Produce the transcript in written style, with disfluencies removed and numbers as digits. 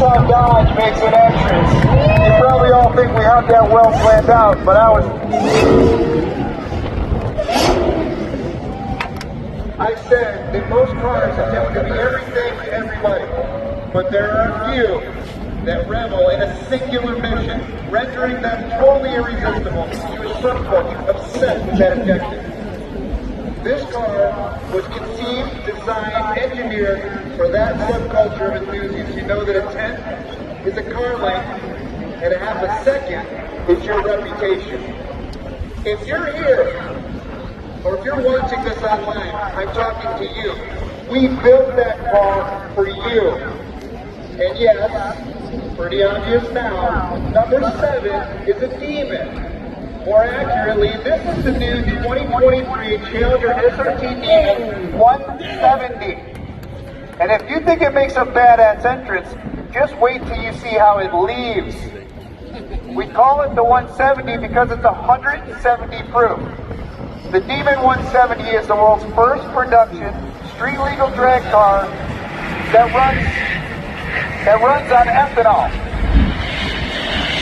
time Dodge makes an entrance, you probably all think we have that well planned out, but I said that most cars attempt to be everything to everybody, but there are a few that revel in a singular mission, rendering them totally irresistible to a subculture obsessed with that objective. This car was conceived, designed, engineered for that subculture of enthusiasts. You know that a tenth is a car length, and a half a second is your reputation. If you're here, or if you're watching this online, I'm talking to you. We built that car for you. And yes, pretty obvious now, number 7 is a Demon. More accurately, this is the new 2023 Challenger SRT Demon 170. And if you think it makes a badass entrance, just wait till you see how it leaves. We call it the 170 because it's 170 proof. The Demon 170 is the world's first production street legal drag car that runs on ethanol.